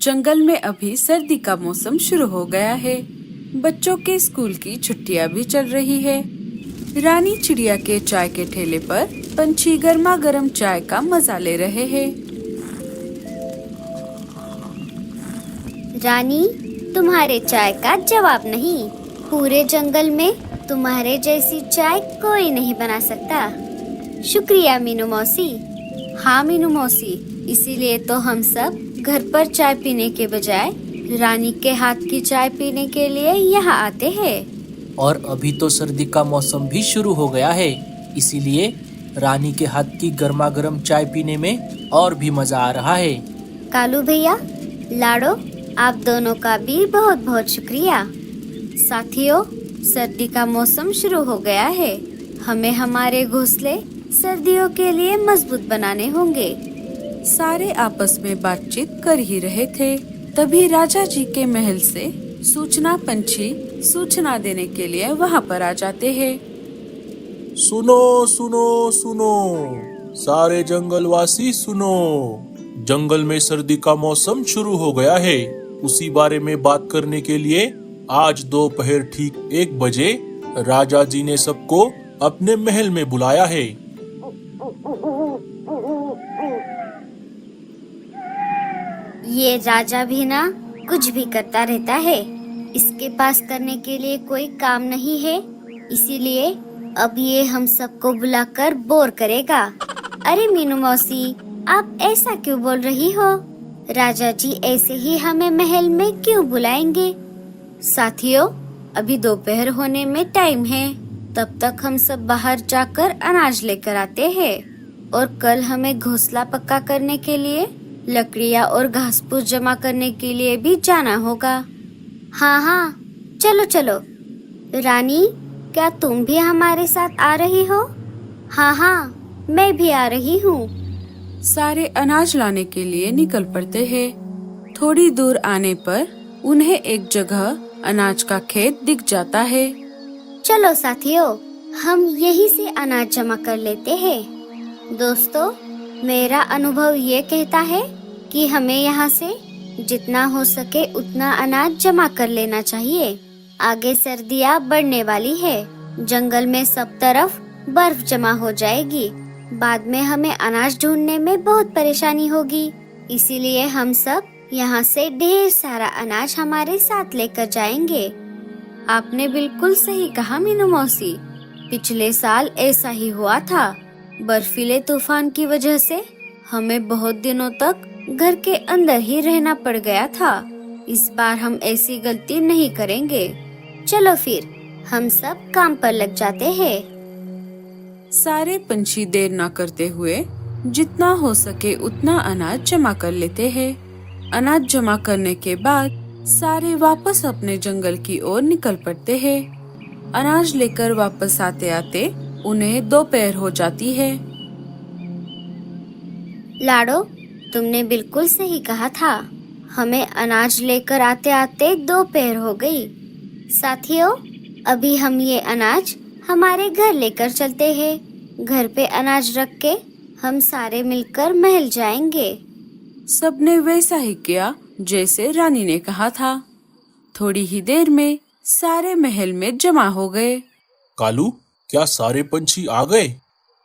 जंगल में अभी सर्दी का मौसम शुरू हो गया है। बच्चों के स्कूल की छुट्टियां भी चल रही है। रानी चिड़िया के चाय के ठेले पर पंछी गर्मा गर्म चाय का मजा ले रहे हैं। रानी, तुम्हारे चाय का जवाब नहीं। पूरे जंगल में तुम्हारे जैसी चाय कोई नहीं बना सकता। शुक्रिया मीनू मौसी। हाँ मीनू मौसी, इसीलिए तो हम सब घर पर चाय पीने के बजाय रानी के हाथ की चाय पीने के लिए यहाँ आते हैं। और अभी तो सर्दी का मौसम भी शुरू हो गया है, इसीलिए रानी के हाथ की गर्मा गर्म चाय पीने में और भी मजा आ रहा है। कालू भैया, लाडो, आप दोनों का भी बहुत बहुत शुक्रिया। साथियों, सर्दी का मौसम शुरू हो गया है। हमें हमारे घोंसले सर्दियों के लिए मजबूत बनाने होंगे। सारे आपस में बातचीत कर ही रहे थे, तभी राजा जी के महल से सूचना पंछी सूचना देने के लिए वहाँ पर आ जाते हैं। सुनो सुनो सुनो, सारे जंगलवासी सुनो। जंगल में सर्दी का मौसम शुरू हो गया है। उसी बारे में बात करने के लिए आज दोपहर ठीक 1 बजे राजा जी ने सबको अपने महल में बुलाया है। ये राजा भी ना कुछ भी करता रहता है। इसके पास करने के लिए कोई काम नहीं है, इसीलिए अब ये हम सबको बुलाकर बोर करेगा। अरे मीनू मौसी, आप ऐसा क्यों बोल रही हो? राजा जी ऐसे ही हमें महल में क्यों बुलाएंगे? साथियों, अभी दोपहर होने में टाइम है। तब तक हम सब बाहर जाकर अनाज लेकर आते हैं और कल हमें घोंसला पक्का करने के लिए लकड़ियाँ और घास फूस जमा करने के लिए भी जाना होगा। हाँ हाँ, चलो चलो। रानी, क्या तुम भी हमारे साथ आ रही हो? हाँ हाँ, मैं भी आ रही हूँ। सारे अनाज लाने के लिए निकल पड़ते हैं। थोड़ी दूर आने पर उन्हें एक जगह अनाज का खेत दिख जाता है। चलो साथियों, हम यहीं से अनाज जमा कर लेते हैं। दोस्तों, मेरा अनुभव ये कहता है कि हमें यहाँ से जितना हो सके उतना अनाज जमा कर लेना चाहिए। आगे सर्दियाँ बढ़ने वाली है, जंगल में सब तरफ बर्फ जमा हो जाएगी। बाद में हमें अनाज ढूंढने में बहुत परेशानी होगी, इसीलिए हम सब यहाँ से ढेर सारा अनाज हमारे साथ लेकर जाएंगे। आपने बिल्कुल सही कहा मीनू मौसी। पिछले साल ऐसा ही हुआ था। बर्फीले तूफान की वजह से हमें बहुत दिनों तक घर के अंदर ही रहना पड़ गया था। इस बार हम ऐसी गलती नहीं करेंगे। चलो फिर हम सब काम पर लग जाते हैं। सारे पंछी देर न करते हुए जितना हो सके उतना अनाज जमा कर लेते हैं। अनाज जमा करने के बाद सारे वापस अपने जंगल की ओर निकल पड़ते हैं। अनाज लेकर वापस आते आते उन्हें दोपहर हो जाती है। लाडो, तुमने बिल्कुल सही कहा था। हमें अनाज लेकर आते आते दोपहर हो गई। साथियों, अभी हम ये अनाज हमारे घर लेकर चलते हैं। घर पे अनाज रख के हम सारे मिलकर महल जाएंगे। सबने वैसा ही किया जैसे रानी ने कहा था। थोड़ी ही देर में सारे महल में जमा हो गए। कालू, क्या सारे पंछी आ गए?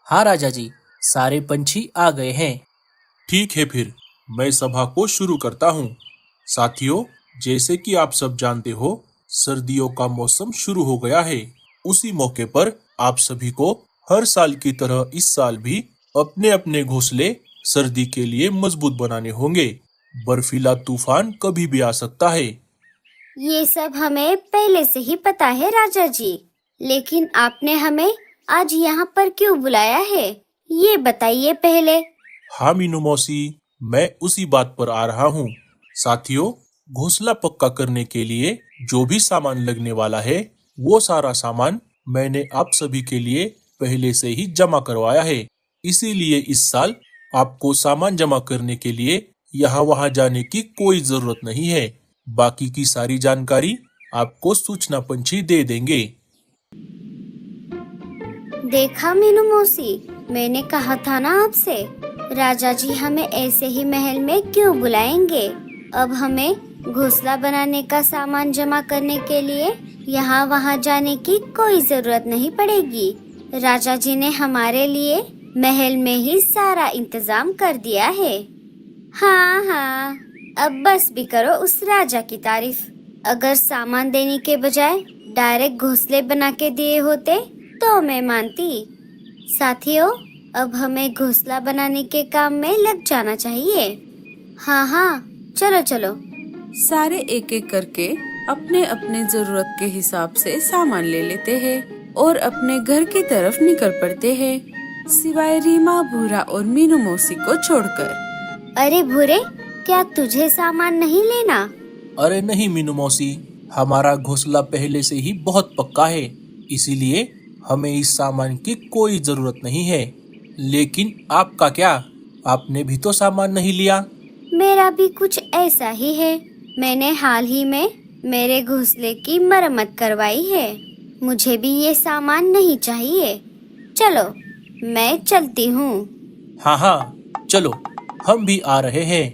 हाँ राजा जी, सारे पंछी आ गए हैं। ठीक है, फिर मैं सभा को शुरू करता हूँ। साथियों, जैसे कि आप सब जानते हो, सर्दियों का मौसम शुरू हो गया है। उसी मौके पर आप सभी को हर साल की तरह इस साल भी अपने अपने घोंसले सर्दी के लिए मजबूत बनाने होंगे। बर्फीला तूफान कभी भी आ सकता है। ये सब हमें पहले से ही पता है राजा जी, लेकिन आपने हमें आज यहाँ पर क्यों बुलाया है, ये बताइए पहले। हाँ मीनू मौसी, मैं उसी बात पर आ रहा हूँ। साथियों, घोंसला पक्का करने के लिए जो भी सामान लगने वाला है, वो सारा सामान मैंने आप सभी के लिए पहले से ही जमा करवाया है। इसीलिए इस साल आपको सामान जमा करने के लिए यहाँ वहाँ जाने की कोई जरूरत नहीं है। बाकी की सारी जानकारी आपको सूचना पंछी दे देंगे। देखा मीनू मौसी, मैंने कहा था ना आपसे, राजा जी हमें ऐसे ही महल में क्यों बुलाएंगे। अब हमें घोंसला बनाने का सामान जमा करने के लिए यहाँ वहाँ जाने की कोई जरूरत नहीं पड़ेगी। राजा जी ने हमारे लिए महल में ही सारा इंतजाम कर दिया है। हाँ हाँ, अब बस भी करो उस राजा की तारीफ। अगर सामान देने के बजाय डायरेक्ट घोंसले बना के दिए होते तो मैं मानती। साथियों, अब हमें घोंसला बनाने के काम में लग जाना चाहिए। हाँ हाँ, चलो चलो। सारे एक एक करके अपने अपने जरूरत के हिसाब से सामान ले लेते हैं और अपने घर की तरफ निकल पड़ते हैं, सिवाय रीमा, भूरा और मीनू मौसी को छोड़कर। अरे भूरे, क्या तुझे सामान नहीं लेना? अरे नहीं मीनू मौसी, हमारा घोंसला पहले से ही बहुत पक्का है, इसीलिए हमें इस सामान की कोई जरूरत नहीं है। लेकिन आपका क्या? आपने भी तो सामान नहीं लिया। मेरा भी कुछ ऐसा ही है। मैंने हाल ही में मेरे घोंसले की मरम्मत करवाई है। मुझे भी ये सामान नहीं चाहिए। चलो, मैं चलती हूँ। हाँ हाँ, चलो, हम भी आ रहे हैं।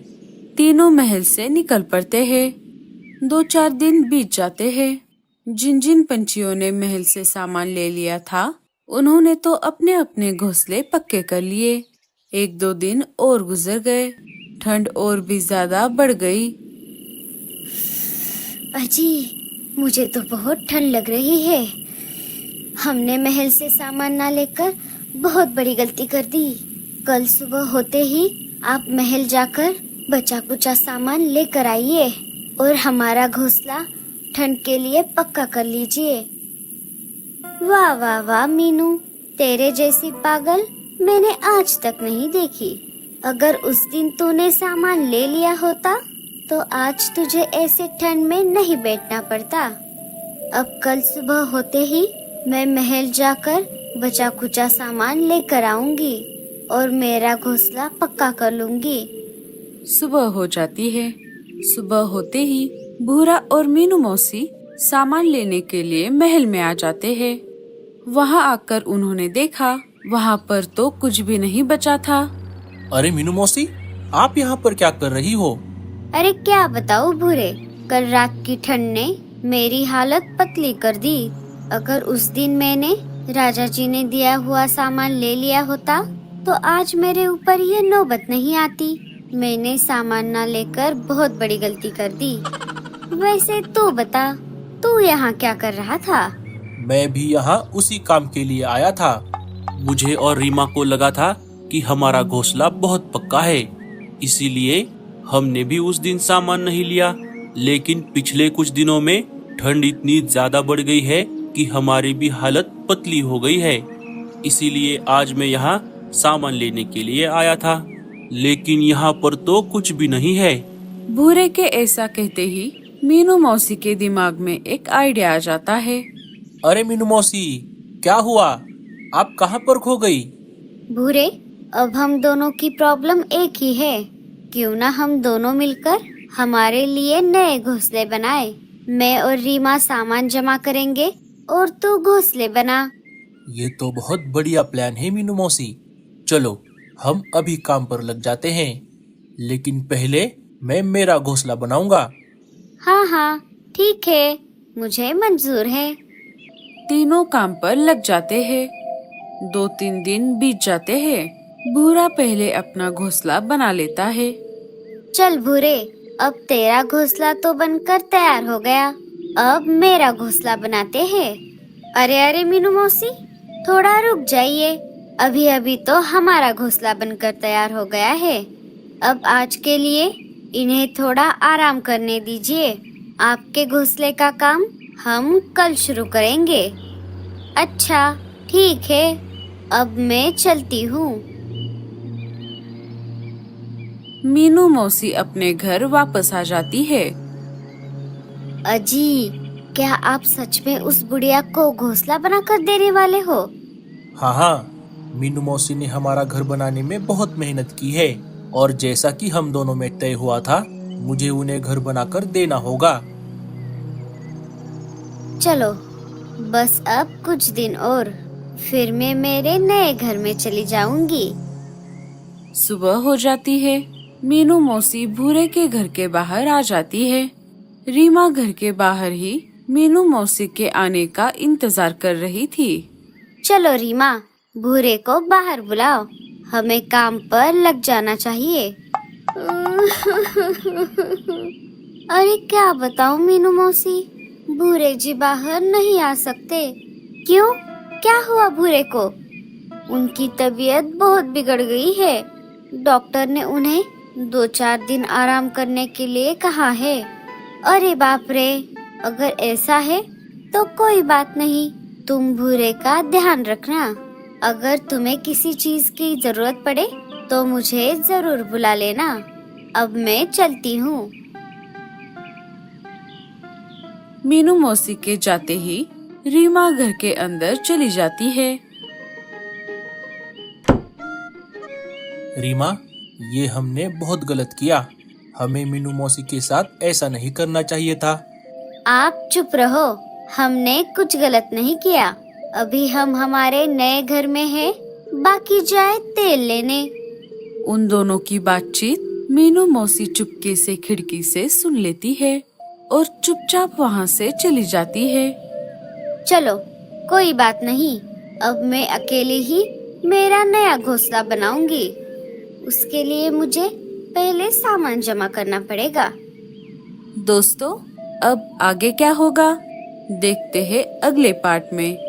तीनों महल से निकल पड़ते हैं। 2-4 दिन बीत जाते हैं। जिन जिन पंछियों ने महल से सामान ले लिया था, उन्होंने तो अपने अपने घोंसले पक्के कर लिए। 1-2 दिन और गुजर गए। ठंड और भी ज्यादा बढ़ गई। अजी, मुझे तो बहुत ठंड लग रही है। हमने महल से सामान ना लेकर बहुत बड़ी गलती कर दी। कल सुबह होते ही आप महल जाकर बचा कुचा सामान लेकर आइए और हमारा घोंसला ठंड के लिए पक्का कर लीजिए। वाह वाह वाह मीनू, तेरे जैसी पागल मैंने आज तक नहीं देखी। अगर उस दिन तूने सामान ले लिया होता तो आज तुझे ऐसे ठंड में नहीं बैठना पड़ता। अब कल सुबह होते ही मैं महल जाकर बचा कुचा सामान लेकर आऊंगी और मेरा घोंसला पक्का कर लूंगी। सुबह हो जाती है। सुबह होते ही भूरा और मीनू मौसी सामान लेने के लिए महल में आ जाते हैं। वहाँ आकर उन्होंने देखा, वहाँ पर तो कुछ भी नहीं बचा था। अरे मीनू मौसी, आप यहाँ पर क्या कर रही हो? अरे क्या बताऊँ भूरे, कल रात की ठंड ने मेरी हालत पतली कर दी। अगर उस दिन मैंने राजा जी ने दिया हुआ सामान ले लिया होता तो आज मेरे ऊपर ये नौबत नहीं आती। मैंने सामान ना लेकर बहुत बड़ी गलती कर दी। वैसे तू बता, तू यहाँ क्या कर रहा था? मैं भी यहाँ उसी काम के लिए आया था। मुझे और रीमा को लगा था कि हमारा घोंसला बहुत पक्का है, इसीलिए हमने भी उस दिन सामान नहीं लिया। लेकिन पिछले कुछ दिनों में ठंड इतनी ज्यादा बढ़ गई है कि हमारी भी हालत पतली हो गई है, इसीलिए आज मैं यहाँ सामान लेने के लिए आया था। लेकिन यहाँ पर तो कुछ भी नहीं है। भूरे के ऐसा कहते ही मीनू मौसी के दिमाग में एक आइडिया आ जाता है। अरे मीनू मौसी, क्या हुआ? आप कहाँ पर खो गई? भूरे, अब हम दोनों की प्रॉब्लम एक ही है। क्यों ना हम दोनों मिलकर हमारे लिए नए घोंसले बनाए। मैं और रीमा सामान जमा करेंगे और तू घोंसले बना। ये तो बहुत बढ़िया प्लान है मीनू मौसी। चलो, हम अभी काम पर लग जाते हैं। लेकिन पहले मैं मेरा घोंसला बनाऊंगा। हाँ हाँ, ठीक है, मुझे मंजूर है। तीनों काम पर लग जाते हैं। 2-3 दिन बीत जाते हैं। भूरा पहले अपना घोंसला बना लेता है। चल भूरे, अब तेरा घोंसला तो बनकर तैयार हो गया। अब मेरा घोंसला बनाते हैं। अरे अरे मीनू मौसी, थोड़ा रुक जाइए। अभी अभी तो हमारा घोंसला बनकर तैयार हो गया है। अब आज के लिए इन्हें थोड़ा आराम करने दीजिए। आपके घोंसले का काम हम कल शुरू करेंगे। अच्छा, ठीक है, अब मैं चलती हूँ। मीनू मौसी अपने घर वापस आ जाती है। अजी, क्या आप सच में उस बुढ़िया को घोंसला बनाकर देने वाले हो? हाँ हाँ, मीनू मौसी ने हमारा घर बनाने में बहुत मेहनत की है और जैसा कि हम दोनों में तय हुआ था, मुझे उन्हें घर बनाकर देना होगा। चलो, बस अब कुछ दिन और, फिर मैं मेरे नए घर में चली जाऊंगी। सुबह हो जाती है। मीनू मौसी भूरे के घर के बाहर आ जाती है। रीमा घर के बाहर ही मीनू मौसी के आने का इंतजार कर रही थी। चलो रीमा, भूरे को बाहर बुलाओ, हमें काम पर लग जाना चाहिए। अरे क्या बताऊं मीनू मौसी, भूरे जी बाहर नहीं आ सकते। क्यों, क्या हुआ भूरे को? उनकी तबीयत बहुत बिगड़ गई है। डॉक्टर ने उन्हें 2-4 दिन आराम करने के लिए कहा है। अरे बाप रे, अगर ऐसा है तो कोई बात नहीं, तुम भूरे का ध्यान रखना। अगर तुम्हें किसी चीज की जरूरत पड़े तो मुझे जरूर बुला लेना। अब मैं चलती हूँ। मीनू मौसी के जाते ही रीमा घर के अंदर चली जाती है। रीमा, ये हमने बहुत गलत किया। हमें मीनू मौसी के साथ ऐसा नहीं करना चाहिए था। आप चुप रहो, हमने कुछ गलत नहीं किया। अभी हम हमारे नए घर में हैं, बाकी जाए तेल लेने। उन दोनों की बातचीत मीनू मौसी चुपके से खिड़की से सुन लेती है और चुपचाप वहाँ से चली जाती है। चलो कोई बात नहीं, अब मैं अकेली ही मेरा नया घोंसला बनाऊंगी। उसके लिए मुझे पहले सामान जमा करना पड़ेगा। दोस्तों, अब आगे क्या होगा देखते हैं अगले पार्ट में।